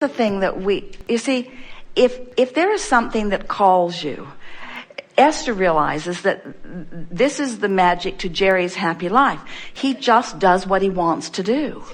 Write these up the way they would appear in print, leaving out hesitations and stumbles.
the thing that you see, if there is something that calls you, Esther realizes that this is the magic to Jerry's happy life. He just does what he wants to do.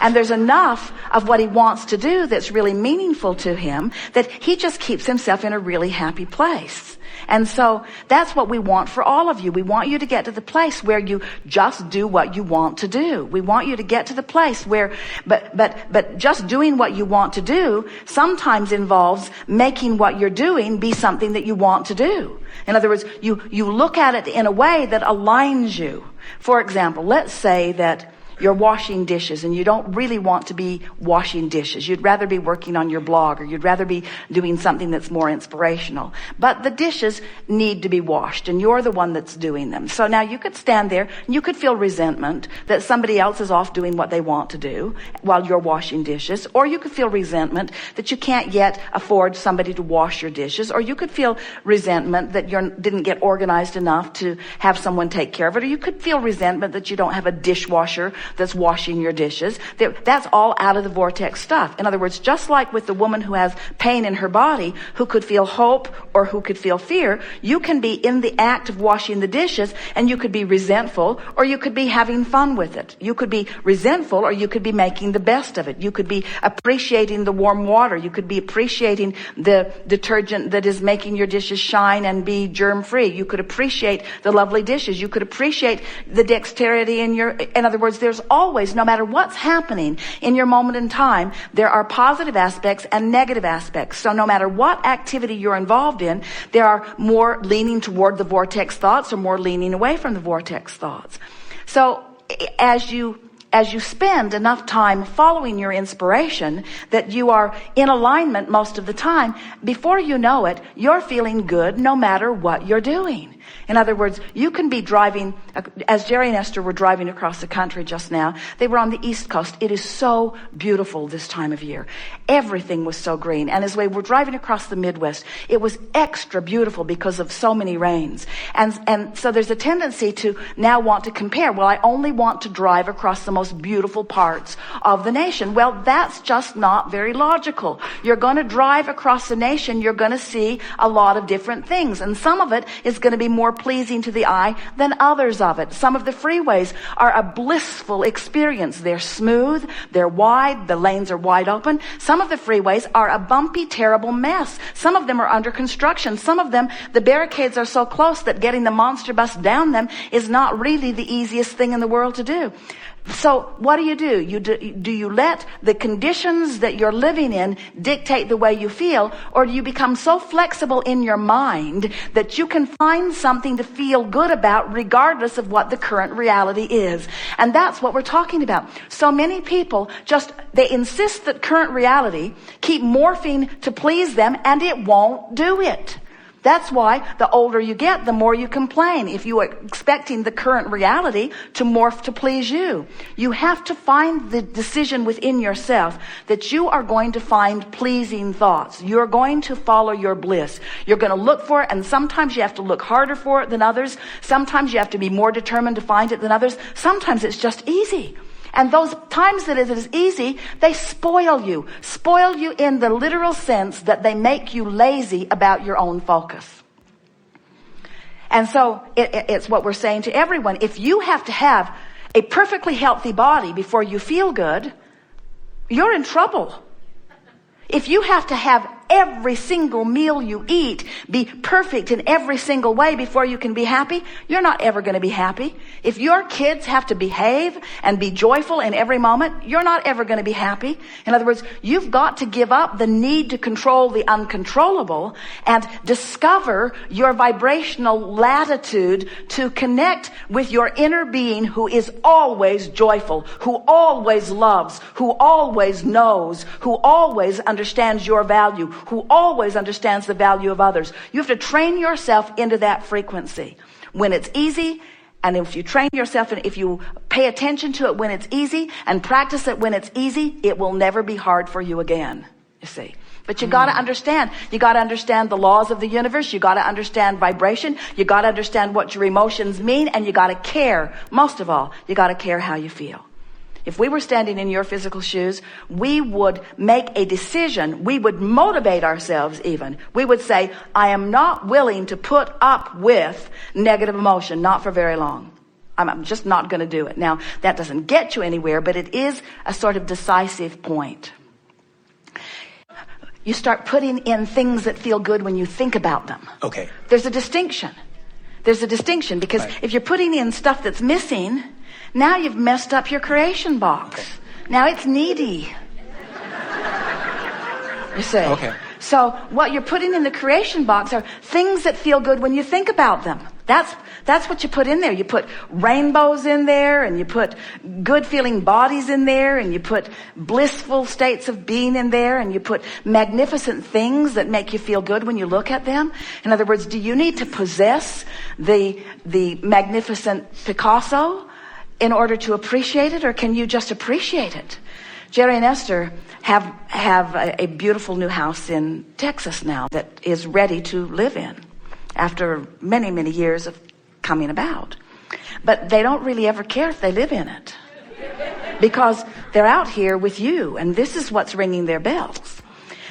And there's enough of what he wants to do that's really meaningful to him that he just keeps himself in a really happy place. And so that's what we want for all of you. We want you to get to the place where you just do what you want to do. We want you to get to the place where, but just doing what you want to do sometimes involves making what you're doing be something that you want to do. In other words, you look at it in a way that aligns you. For example, let's say that you're washing dishes and you don't really want to be washing dishes. You'd rather be working on your blog, or you'd rather be doing something that's more inspirational. But the dishes need to be washed and you're the one that's doing them. So now you could stand there and you could feel resentment that somebody else is off doing what they want to do while you're washing dishes. Or you could feel resentment that you can't yet afford somebody to wash your dishes. Or you could feel resentment that you didn't get organized enough to have someone take care of it. Or you could feel resentment that you don't have a dishwasher that's washing your dishes. That's all out of the vortex stuff. In other words, just like with the woman who has pain in her body, who could feel hope or who could feel fear, you can be in the act of washing the dishes and you could be resentful, or you could be having fun with it. You could be resentful, or you could be making the best of it. You could be appreciating the warm water. You could be appreciating the detergent that is making your dishes shine and be germ-free. You could appreciate the lovely dishes. You could appreciate the dexterity in other words, there's always, no matter what's happening in your moment in time, there are positive aspects and negative aspects. So no matter what activity you're involved in, there are more leaning toward the vortex thoughts or more leaning away from the vortex thoughts. So as you spend enough time following your inspiration, that you are in alignment most of the time, before you know it, you're feeling good no matter what you're doing. In other words, you can be driving, as Jerry and Esther were driving across the country just now, they were on the East Coast. It is so beautiful this time of year. Everything was so green. And as we were driving across the Midwest, it was extra beautiful because of so many rains. And so there's a tendency to now want to compare. Well, I only want to drive across the most beautiful parts of the nation. Well, that's just not very logical. You're going to drive across the nation. You're going to see a lot of different things. And some of it is going to be more pleasing to the eye than others of it. Some of the freeways are a blissful experience. They're smooth, they're wide, the lanes are wide open. Some of the freeways are a bumpy, terrible mess. Some of them are under construction. Some of them, the barricades are so close that getting the monster bus down them is not really the easiest thing in the world to do. So what do? Do you let the conditions that you're living in dictate the way you feel, or do you become so flexible in your mind that you can find something to feel good about regardless of what the current reality is? And that's what we're talking about. So many people they insist that current reality keep morphing to please them, and it won't do it. That's why the older you get, the more you complain. If you are expecting the current reality to morph to please you, you have to find the decision within yourself that you are going to find pleasing thoughts. You're going to follow your bliss. You're going to look for it, and sometimes you have to look harder for it than others. Sometimes you have to be more determined to find it than others. Sometimes it's just easy. And those times that it is easy, they spoil you in the literal sense that they make you lazy about your own focus. And so it's what we're saying to everyone. If you have to have a perfectly healthy body before you feel good, you're in trouble. If you have to have every single meal you eat be perfect in every single way before you can be happy, you're not ever going to be happy. If your kids have to behave and be joyful in every moment, you're not ever going to be happy. In other words, you've got to give up the need to control the uncontrollable and discover your vibrational latitude to connect with your inner being, who is always joyful, who always loves, who always knows, who always understands your value, who always understands the value of others. You have to train yourself into that frequency. When it's easy, and if you train yourself and if you pay attention to it when it's easy and practice it when it's easy, it will never be hard for you again, you see. But you gotta understand. You gotta understand the laws of the universe. You gotta understand vibration. You gotta understand what your emotions mean, and you gotta care. Most of all, you gotta care how you feel. If we were standing in your physical shoes, we would make a decision. We would motivate ourselves even. We would say, I am not willing to put up with negative emotion, not for very long. I'm just not going to do it. Now, that doesn't get you anywhere, but it is a sort of decisive point. You start putting in things that feel good when you think about them. Okay. There's a distinction. There's a distinction because if you're putting in stuff that's missing, now you've messed up your creation box. Okay. Now it's needy. You see? Okay. So what you're putting in the creation box are things that feel good when you think about them. That's what you put in there. You put rainbows in there, and you put good feeling bodies in there, and you put blissful states of being in there, and you put magnificent things that make you feel good when you look at them. In other words, do you need to possess the magnificent Picasso in order to appreciate it, or can you just appreciate it? Jerry and Esther have a beautiful new house in Texas now that is ready to live in after many, many years of coming about. But they don't really ever care if they live in it because they're out here with you, and this is what's ringing their bells.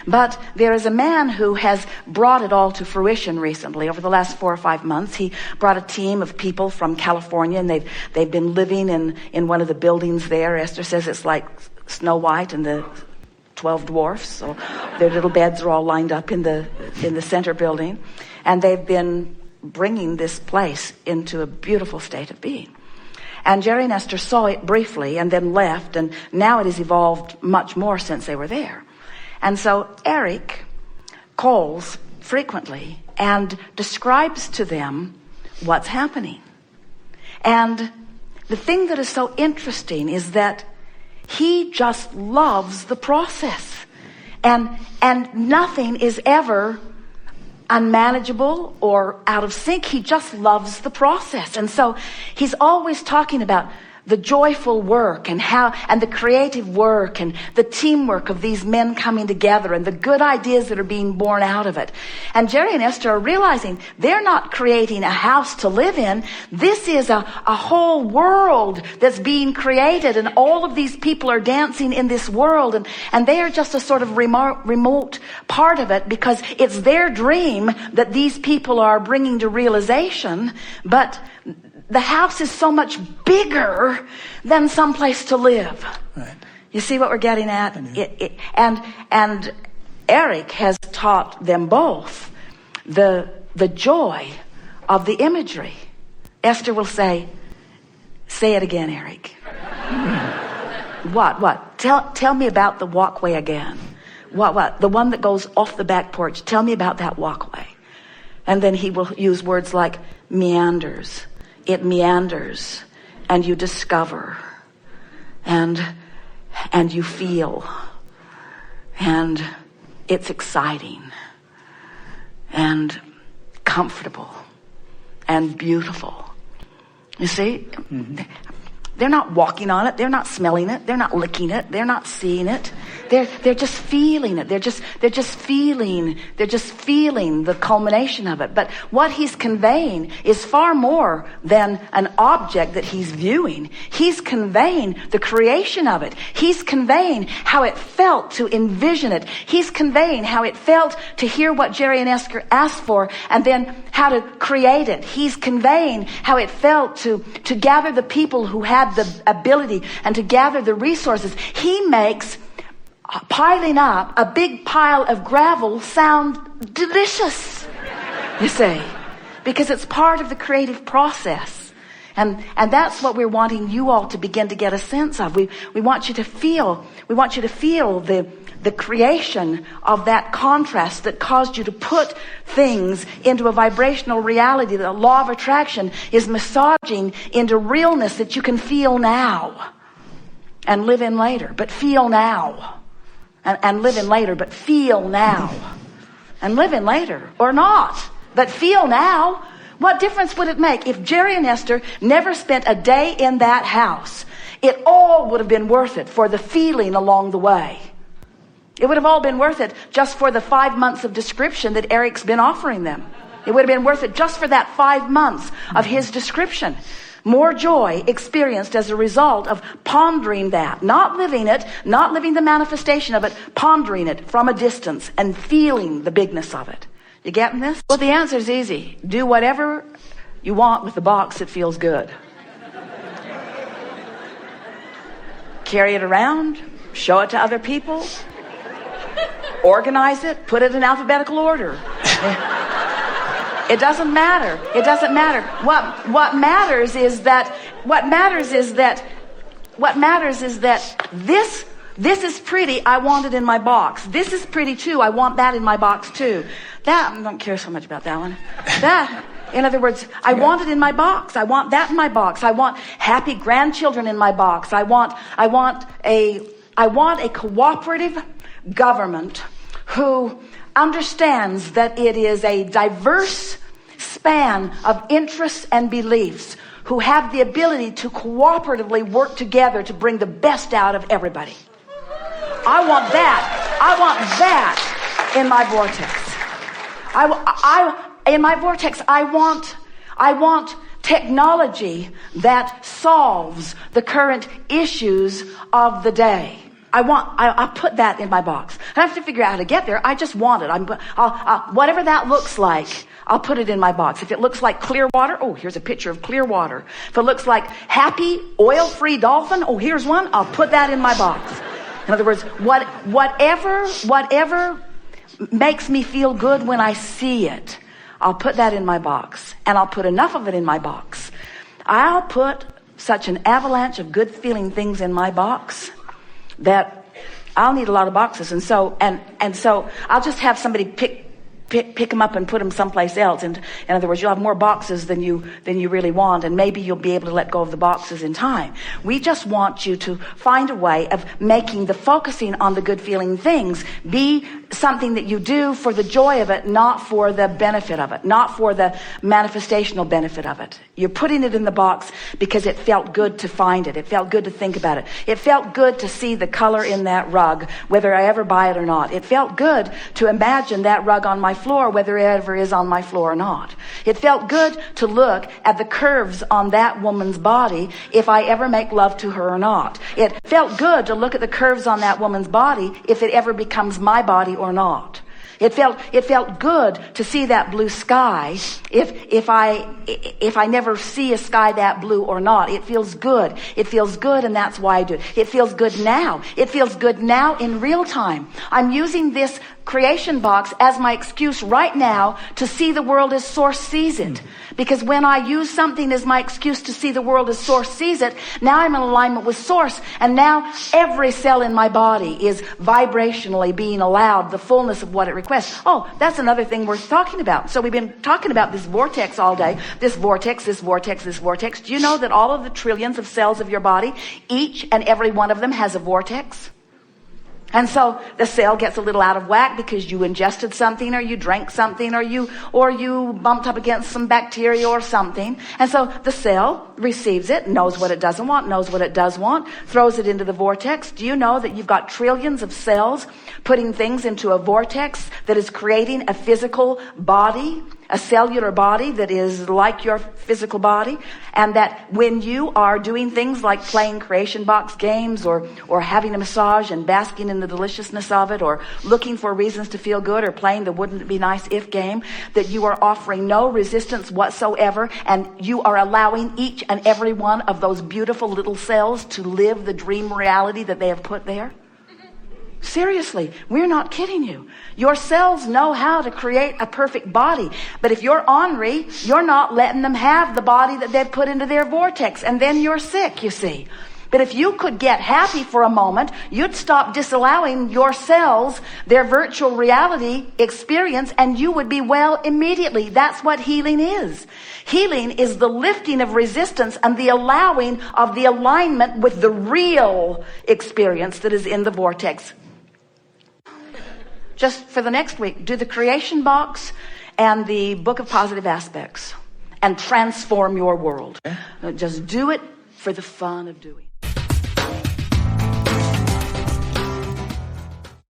But there is a man who has brought it all to fruition recently. Over the last 4 or 5 months, he brought a team of people from California, and they've been living in one of the buildings there. Esther says it's like Snow White and the 12 dwarfs. So their little beds are all lined up in the center building, and they've been bringing this place into a beautiful state of being. And Jerry and Esther saw it briefly and then left, and now it has evolved much more since they were there. And so Eric calls frequently and describes to them what's happening. And the thing that is so interesting is that he just loves the process. And nothing is ever unmanageable or out of sync. He just loves the process. And so he's always talking about the joyful work and the creative work and the teamwork of these men coming together and the good ideas that are being born out of it. And Jerry and Esther are realizing they're not creating a house to live in. This is a whole world that's being created, and all of these people are dancing in this world, and they are just a sort of remote part of it because it's their dream that these people are bringing to realization. But the house is so much bigger than some place to live. Right. You see what we're getting at? And Eric has taught them both the joy of the imagery. Esther will say it again, Eric. What? Tell me about the walkway again. What? The one that goes off the back porch. Tell me about that walkway. And then he will use words like meanders. It meanders, and you discover, and you feel, and it's exciting, and comfortable, and beautiful. You see? Mm-hmm. They're not walking on it. They're not smelling it. They're not licking it. They're not seeing it. They're just feeling it. They're just feeling the culmination of it. But what he's conveying is far more than an object that he's viewing. He's conveying the creation of it. He's conveying how it felt to envision it. He's conveying how it felt to hear what Jerry and Esther asked for and then how to create it. He's conveying how it felt to gather the people who had the ability and to gather the resources. He makes piling up a big pile of gravel sound delicious, you see, because it's part of the creative process. And that's what we're wanting you all to begin to get a sense of. We want you to feel the creation of that contrast that caused you to put things into a vibrational reality. The law of attraction is massaging into realness that you can feel now and live in later, but feel now. And live in later, but feel now. And live in later, or not, but feel now. What difference would it make if Jerry and Esther never spent a day in that house? It all would have been worth it for the feeling along the way. It would have all been worth it just for the 5 months of description that Eric's been offering them. It would have been worth it just for that 5 months of his description. More joy experienced as a result of pondering that, not living it, not living the manifestation of it, pondering it from a distance and feeling the bigness of it. You getting this? Well, the answer is easy. Do whatever you want with the box that feels good. Carry it around, show it to other people, organize it, put it in alphabetical order. It doesn't matter. It doesn't matter. What matters is that this is pretty, I want it in my box. This is pretty too, I want that in my box too. That, I don't care so much about that one. That, in other words, I want it in my box. I want that in my box. I want happy grandchildren in my box. I want a cooperative government who understands that it is a diverse span of interests and beliefs, who have the ability to cooperatively work together to bring the best out of everybody. I want that. I want that in my vortex. In my vortex, I want technology that solves the current issues of the day. I put that in my box. I don't have to figure out how to get there. I just want it. Whatever that looks like, I'll put it in my box. If it looks like clear water, oh, here's a picture of clear water. If it looks like happy, oil-free dolphin, oh, here's one. I'll put that in my box. In other words, whatever makes me feel good when I see it, I'll put that in my box. And I'll put enough of it in my box. I'll put such an avalanche of good feeling things in my box that I'll need a lot of boxes. And so I'll just have somebody pick them up and put them someplace else. And in other words, you'll have more boxes than you really want, and maybe you'll be able to let go of the boxes in time. We just want you to find a way of making the focusing on the good feeling things be something that you do for the joy of it, not for the benefit of it, not for the manifestational benefit of it. You're putting it in the box because it felt good to find it. It felt good to think about it. It felt good to see the color in that rug, whether I ever buy it or not. It felt good to imagine that rug on my floor, whether it ever is on my floor or not. It felt good to look at the curves on that woman's body if I ever make love to her or not. It felt good to look at the curves on that woman's body if it ever becomes my body or not. It felt good to see that blue sky if I never see a sky that blue or not. It feels good. It feels good, and that's why I do it. It feels good now. It feels good now in real time. I'm using this creation box as my excuse right now to see the world as Source sees it. Because when I use something as my excuse to see the world as Source sees it, now I'm in alignment with Source, and now every cell in my body is vibrationally being allowed the fullness of what it requests. Oh, that's another thing worth talking about. So we've been talking about this vortex all day. This vortex, this vortex, this vortex. Do you know that all of the trillions of cells of your body, each and every one of them has a vortex? And so the cell gets a little out of whack because you ingested something, or you drank something, or you bumped up against some bacteria or something. And so the cell receives it, knows what it doesn't want, knows what it does want, throws it into the vortex. Do you know that you've got trillions of cells putting things into a vortex that is creating a physical body, a cellular body that is like your physical body? And that when you are doing things like playing creation box games, or having a massage and basking in the deliciousness of it, or looking for reasons to feel good, or playing the wouldn't it be nice if game, that you are offering no resistance whatsoever, and you are allowing each and every one of those beautiful little cells to live the dream reality that they have put there? Seriously, we're not kidding you. Your cells know how to create a perfect body. But if you're ornery, you're not letting them have the body that they've put into their vortex. And then you're sick, you see. But if you could get happy for a moment, you'd stop disallowing your cells their virtual reality experience, and you would be well immediately. That's what healing is. Healing is the lifting of resistance and the allowing of the alignment with the real experience that is in the vortex. Just for the next week, do the creation box and the book of positive aspects and transform your world. Just do it for the fun of doing.